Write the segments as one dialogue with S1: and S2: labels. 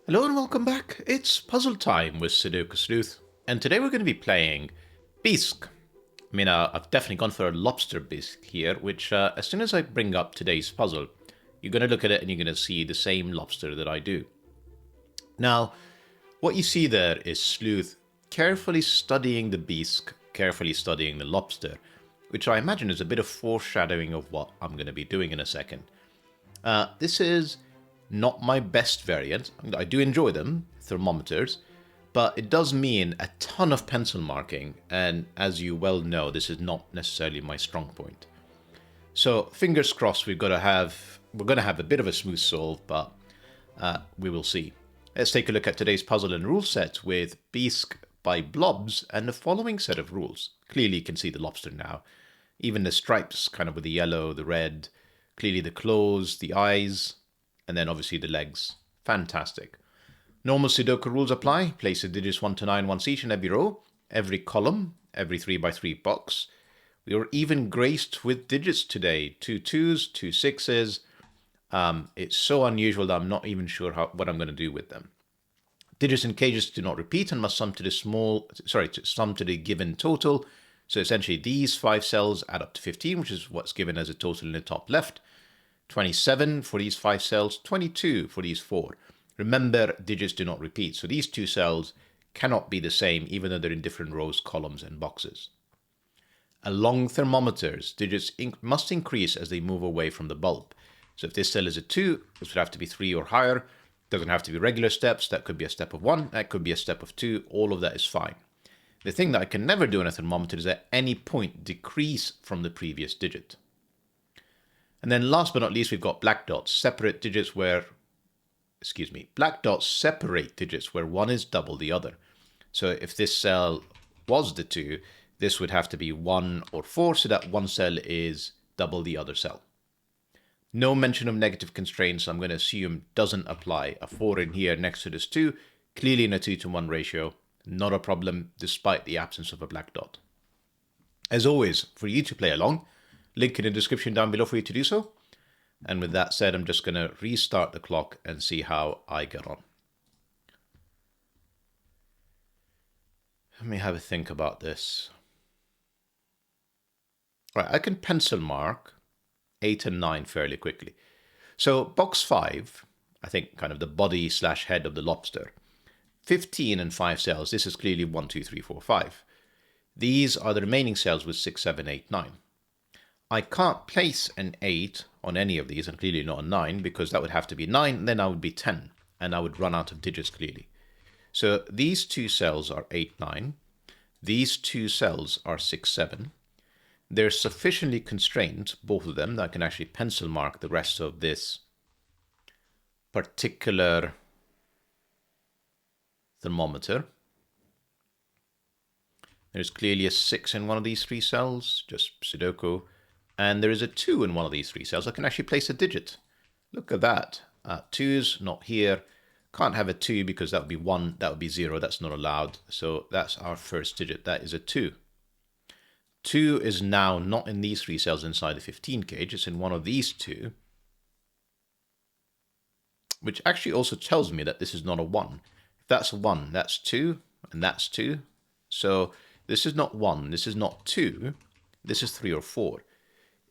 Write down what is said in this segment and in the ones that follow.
S1: Hello and welcome back. It's puzzle time with Sudoku Sleuth, and today we're going to be playing Bisque. I've definitely gone for a lobster bisque here, which as soon as I bring up today's puzzle, you're going to look at it and you're going to see the same lobster that I do. Now, what you see there is Sleuth carefully studying the bisque, carefully studying the lobster, which I imagine is a bit of foreshadowing of what I'm going to be doing in a second. This is not my best variant. I do enjoy them, thermometers, but it does mean a ton of pencil marking, and as you well know, this is not necessarily my strong point. So fingers crossed, we're gonna have a bit of a smooth solve, but we will see. Let's take a look at today's puzzle and rule set with Bisque by Blobz and the following set of rules. Clearly you can see the lobster now. Even the stripes, kind of with the yellow, the red, clearly the claws, the eyes, and then obviously the legs. Fantastic. Normal Sudoku rules apply. Place the digits 1 to 9 once each in every row, every column, every 3x3 box. We are even graced with digits today. 2 2s, 2 6s. It's so unusual that I'm not even sure what I'm going to do with them. Digits in cages do not repeat and must sum to the given total. So essentially these 5 cells add up to 15, which is what's given as a total in the top left. 27 for these 5 cells, 22 for these 4. Remember, digits do not repeat, so these 2 cells cannot be the same even though they're in different rows, columns, and boxes. Along thermometers, digits must increase as they move away from the bulb. So if this cell is a 2, this would have to be 3 or higher. Doesn't have to be regular steps. That could be a step of 1, that could be a step of 2. All of that is fine. The thing that I can never do on a thermometer is at any point decrease from the previous digit. And then last but not least, we've got black dots. Black dots separate digits where one is double the other. So if this cell was the 2, this would have to be 1 or 4, so that one cell is double the other cell. No mention of negative constraints, so I'm going to assume doesn't apply. A 4 in here next to this 2, clearly in a 2-to-1 ratio. Not a problem, despite the absence of a black dot. As always, for you to play along, link in the description down below for you to do so. And with that said, I'm just going to restart the clock and see how I get on. Let me have a think about this. Right, I can pencil mark 8 and 9 fairly quickly. So box 5, I think kind of the body / head of the lobster. 15 and 5 cells, this is clearly 1, 2, 3, 4, 5. These are the remaining cells with 6, 7, 8, 9. I can't place an 8 on any of these, and clearly not a 9, because that would have to be 9, then I would be 10, and I would run out of digits clearly. So these 2 cells are 8, 9. These 2 cells are 6, 7. They're sufficiently constrained, both of them, that I can actually pencil mark the rest of this particular thermometer. There's clearly a 6 in one of these 3 cells, just Sudoku. And there is a 2 in one of these 3 cells. I can actually place a digit. Look at that. 2's not here. Can't have a 2 because that would be 1, that would be 0. That's not allowed. So that's our first digit. That is a 2. 2 is now not in these 3 cells inside the 15 cage. It's in one of these 2. Which actually also tells me that this is not a 1. If that's a 1, that's 2, and that's 2. So this is not 1, this is not 2, this is 3 or 4.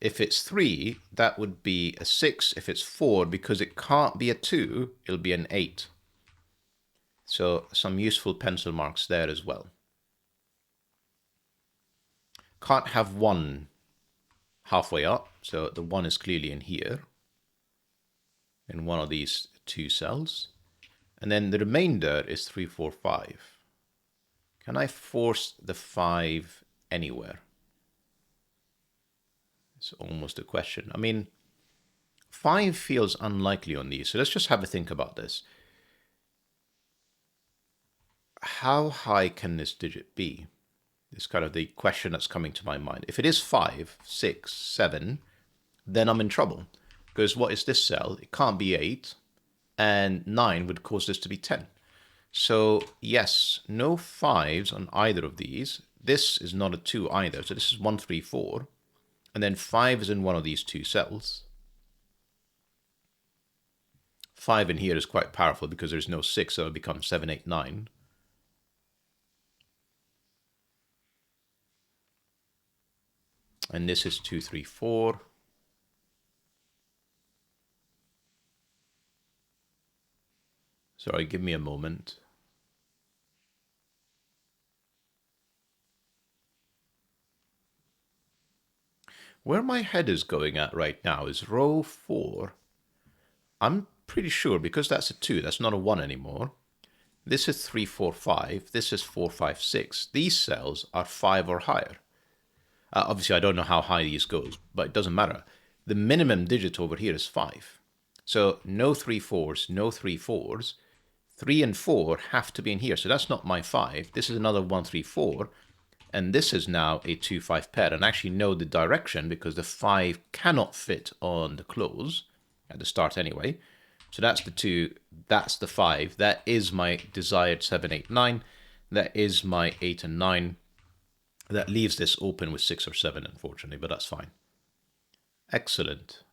S1: If it's 3, that would be a 6. If it's 4, because it can't be a 2, it'll be an 8. So some useful pencil marks there as well. Can't have 1 halfway up, so the 1 is clearly in here, in one of these 2 cells. And then the remainder is 3, 4, 5. Can I force the 5 anywhere? It's almost a question. I mean, 5 feels unlikely on these, so let's just have a think about this. How high can this digit be? It's kind of the question that's coming to my mind. If it is 5, 6, 7, then I'm in trouble. Because what is this cell? It can't be 8, and 9 would cause this to be 10. So yes, no 5s on either of these. This is not a 2 either, so this is 1, 3, 4. And then 5 is in one of these 2 cells. 5 in here is quite powerful because there's no 6, so it becomes 7, 8, 9. And this is 2, 3, 4. Sorry, give me a moment. Where my head is going at right now is row 4. I'm pretty sure, because that's a 2, that's not a 1 anymore. This is 3, 4, 5. This is 4, 5, 6. These cells are 5 or higher. Obviously, I don't know how high these goes, but it doesn't matter. The minimum digit over here is 5. So no 3 4s, no 3 4s. 3 and 4 have to be in here. So that's not my 5. This is another 1, 3, 4. And this is now a 2, 5 pair. And I actually know the direction because the 5 cannot fit on the close at the start anyway. So that's the 2, that's the 5. That is my desired 7, 8, 9. That is my 8 and 9. That leaves this open with 6 or 7, unfortunately, but that's fine. Excellent.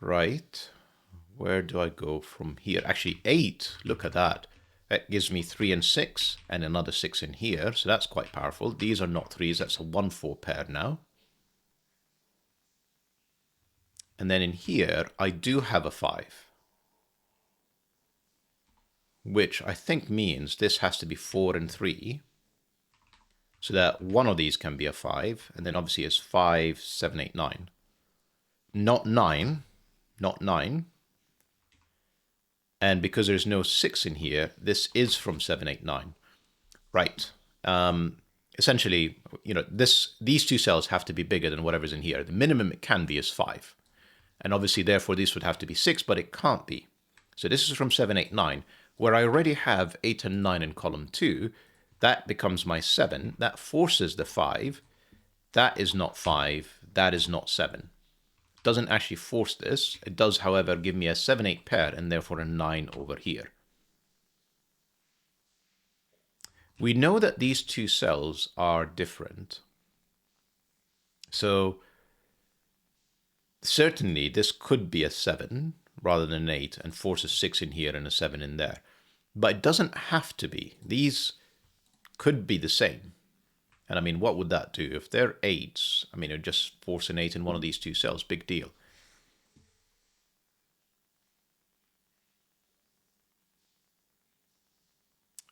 S1: Right. Where do I go from here? Actually, 8. Look at that. That gives me 3 and 6, and another 6 in here, so that's quite powerful. These are not 3s, that's a 1, 4 pair now. And then in here, I do have a 5. Which I think means this has to be 4 and 3. So that one of these can be a 5, and then obviously it's 5, 7, 8, 9. Not 9. Not 9. And because there's no 6 in here, this is from 7, 8, 9. Right. Essentially, these two cells have to be bigger than whatever's in here. The minimum it can be is 5. And obviously, therefore, this would have to be 6, but it can't be. So this is from 7, 8, 9, where I already have 8 and 9 in column 2. That becomes my 7. That forces the 5. That is not 5. That is not 7. Doesn't actually force this. It does, however, give me a 7, 8 pair and therefore a 9 over here. We know that these two cells are different. So certainly this could be a 7 rather than an 8 and force a 6 in here and a 7 in there. But it doesn't have to be. These could be the same. And I mean, what would that do? If they're 8s, I mean, it would just force an 8 in one of these two cells. Big deal.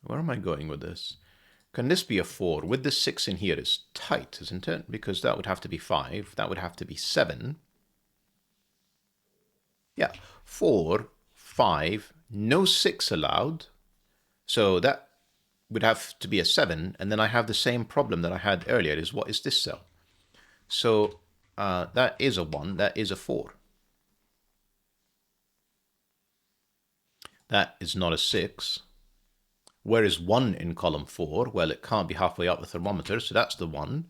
S1: Where am I going with this? Can this be a 4? With the 6 in here, it's tight, isn't it? Because that would have to be 5. That would have to be 7. Yeah, 4, 5, no 6 allowed. So that would have to be a 7, and then I have the same problem that I had earlier, is what is this cell? So that is a 1, that is a 4. That is not a 6. Where is 1 in column 4? Well, it can't be halfway up the thermometer, so that's the 1.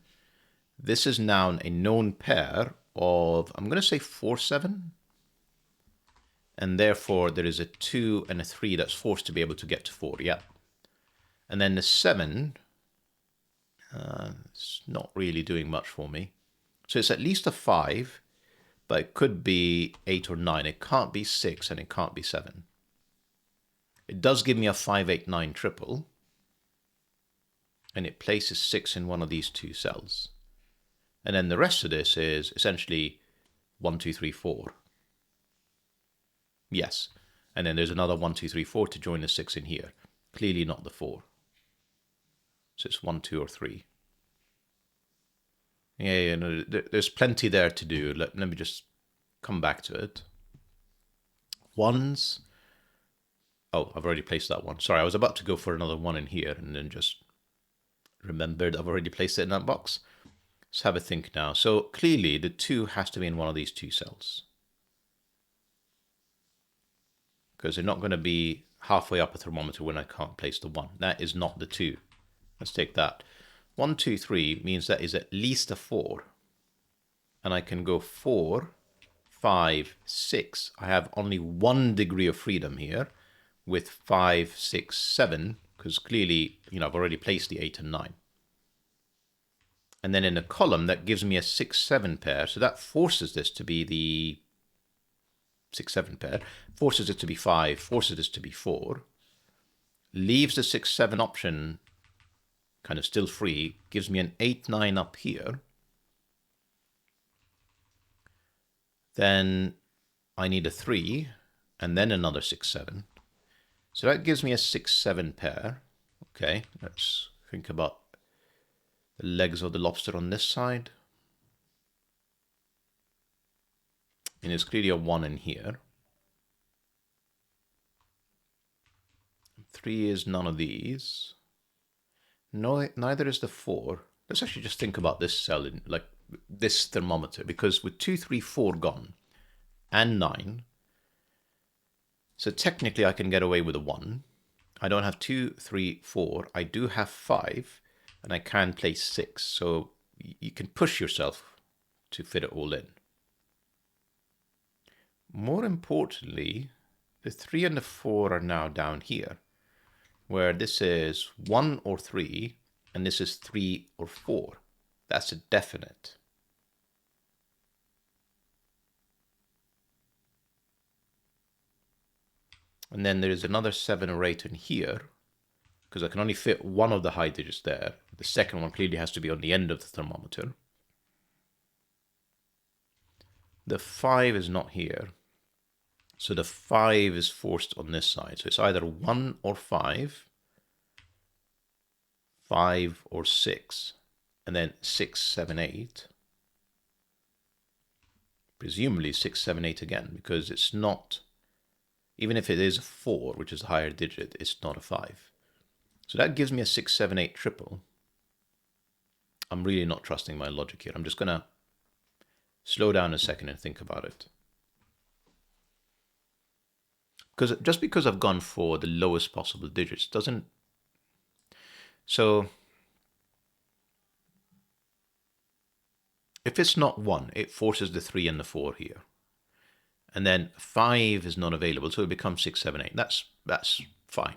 S1: This is now a known pair of, I'm going to say 4, 7. And therefore, there is a 2 and a 3 that's forced to be able to get to 4, yeah. And then the 7, it's not really doing much for me. So it's at least a 5, but it could be 8 or 9. It can't be 6 and it can't be 7. It does give me a 5, 8, 9 triple. And it places 6 in one of these two cells. And then the rest of this is essentially 1, 2, 3, 4. Yes. And then there's another 1, 2, 3, 4 to join the 6 in here. Clearly not the 4. So it's 1, 2, or 3. Yeah, no, there's plenty there to do. Let me just come back to it. 1s. Oh, I've already placed that one. Sorry, I was about to go for another 1 in here and then just remembered I've already placed it in that box. Let's have a think now. So clearly the 2 has to be in one of these two cells. Because they're not going to be halfway up a thermometer when I can't place the 1. That is not the 2. Let's take that. 1, 2, 3 means that is at least a 4. And I can go 4, 5, 6. I have only 1 degree of freedom here with 5, 6, 7, because clearly, I've already placed the 8 and 9. And then in a column, that gives me a 6, 7 pair. So that forces this to be the 6, 7 pair, forces it to be 5, forces it to be 4, leaves the 6, 7 option kind of still free, gives me an 8, 9 up here. Then I need a 3, and then another 6, 7. So that gives me a 6, 7 pair. Okay, let's think about the legs of the lobster on this side. And it's clearly a 1 in here. 3 is none of these. No, neither is the 4. Let's actually just think about this cell, in, like this thermometer, because with 2, 3, 4 gone, and 9, so technically I can get away with a 1. I don't have 2, 3, 4. I do have 5, and I can place 6. So you can push yourself to fit it all in. More importantly, the 3 and the 4 are now down here, where this is 1 or 3, and this is 3 or 4. That's a definite. And then there is another 7 or 8 in here, because I can only fit one of the high digits there. The second one clearly has to be on the end of the thermometer. The 5 is not here. So the 5 is forced on this side. So it's either 1 or 5, 5 or 6, and then 6, 7, 8. Presumably 6, 7, 8 again, because it's not, even if it is a 4, which is a higher digit, it's not a 5. So that gives me a 6, 7, 8 triple. I'm really not trusting my logic here. I'm just going to slow down a second and think about it. Because just because I've gone for the lowest possible digits doesn't... So if it's not 1, it forces the 3 and the 4 here. And then 5 is not available, so it becomes 6, 7, 8. That's fine.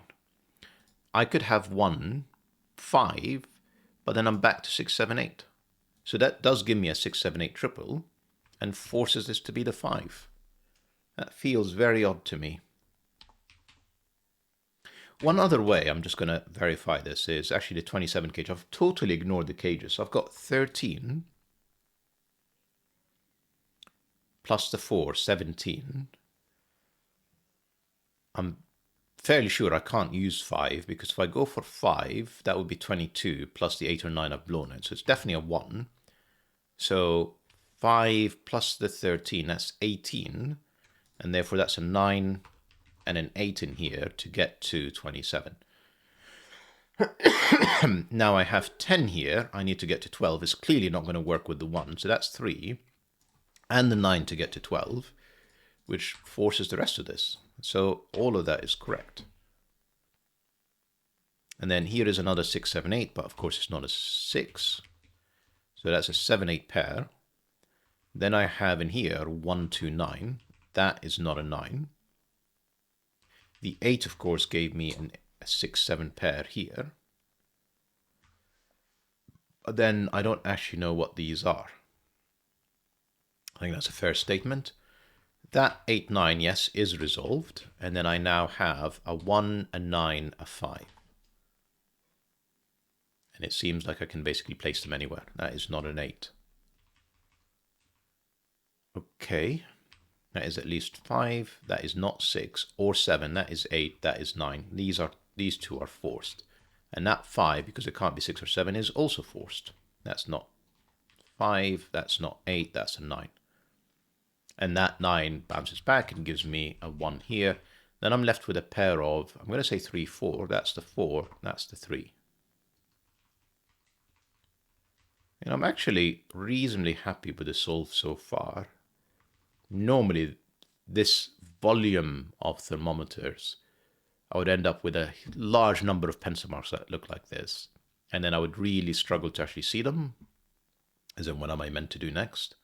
S1: I could have 1, 5, but then I'm back to 6, 7, 8. So that does give me a 6, 7, 8 triple and forces this to be the 5. That feels very odd to me. One other way, I'm just going to verify this, is actually the 27 cage. I've totally ignored the cages. So I've got 13 plus the 4, 17. I'm fairly sure I can't use 5, because if I go for 5, that would be 22 plus the 8 or 9 I've blown it. So it's definitely a 1. So 5 plus the 13, that's 18. And therefore that's a 9 and an 8 in here to get to 27. Now I have 10 here. I need to get to 12. It's clearly not going to work with the 1. So that's 3. And the 9 to get to 12, which forces the rest of this. So all of that is correct. And then here is another 6, 7, 8, but of course it's not a 6. So that's a 7, 8 pair. Then I have in here 1, 2, 9. That is not a 9. The 8, of course, gave me a 6, 7 pair here. But then I don't actually know what these are. I think that's a fair statement. That 8, 9, yes, is resolved. And then I now have a 1, a 9, a 5. And it seems like I can basically place them anywhere. That is not an 8. Okay. That is at least 5. That is not 6 or 7. That is 8. That is 9. These two are forced. And that 5, because it can't be 6 or 7, is also forced. That's not 5. That's not 8. That's a 9. And that 9 bounces back and gives me a 1 here. Then I'm left with a pair of, I'm going to say 3, 4. That's the 4. That's the 3. And I'm actually reasonably happy with the solve so far. Normally, this volume of thermometers, I would end up with a large number of pencil marks that look like this. And then I would really struggle to actually see them. As in, what am I meant to do next?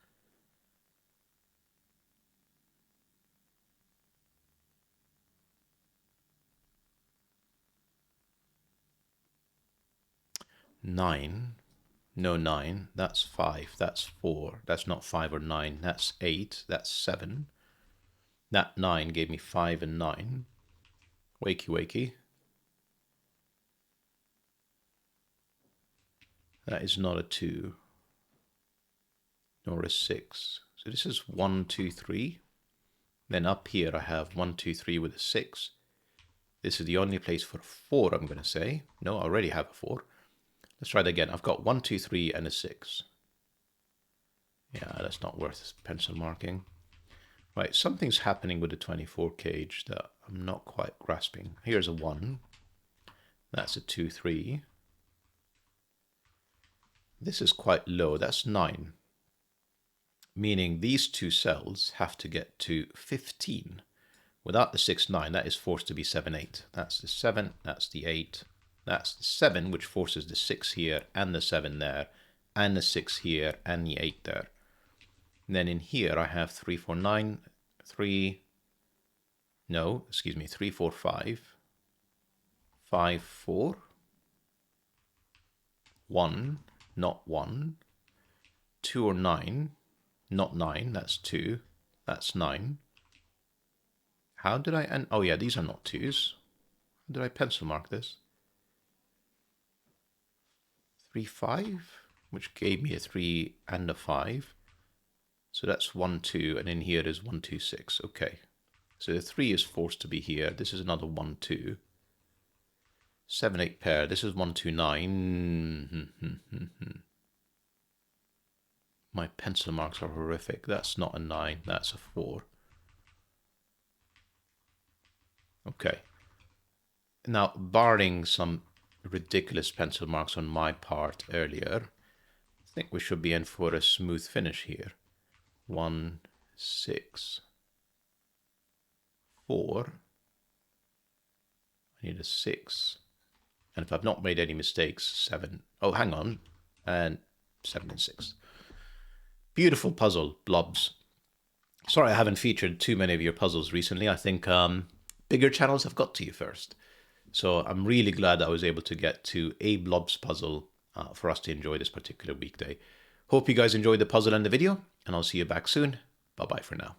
S1: Nine. No, 9. That's 5. That's 4. That's not 5 or 9. That's 8. That's 7. That 9 gave me 5 and 9. Wakey, wakey. That is not a 2, nor a 6. So this is 1, 2, 3. Then up here I have 1, 2, 3 with a 6. This is the only place for a 4, I'm going to say. No, I already have a 4. Let's try that again. I've got 1, 2, 3 and a 6. Yeah, that's not worth pencil marking. Right, something's happening with the 24 cage that I'm not quite grasping. Here's a 1. That's a 2, 3. This is quite low. That's 9. Meaning these two cells have to get to 15. Without the 6, 9, that is forced to be 7, 8. That's the 7, that's the 8. That's the 7, which forces the 6 here and the 7 there, and the 6 here and the 8 there. And then in here I have 3, 4, 9, 3, 4, 5, 5, 4, 1, not 1, 2 or 9, not 9, that's 2, that's 9. How did I end? Oh yeah, these are not 2s. How did I pencil mark this? 3, 5, which gave me a 3 and a 5. So that's 1, 2, and in here is 1, 2, 6. Okay. So the 3 is forced to be here. This is another 1, 2. 7, 8 pair. This is 1, 2, 9. My pencil marks are horrific. That's not a 9. That's a 4. Okay. Now, barring some ridiculous pencil marks on my part earlier, I think we should be in for a smooth finish here. 1, 6, 4. I need a 6. And if I've not made any mistakes, 7. Oh, hang on. And 7 and 6. Beautiful puzzle, Blobz. Sorry I haven't featured too many of your puzzles recently. I think bigger channels have got to you first. So I'm really glad I was able to get to a Blobz puzzle for us to enjoy this particular weekday. Hope you guys enjoyed the puzzle and the video, and I'll see you back soon. Bye-bye for now.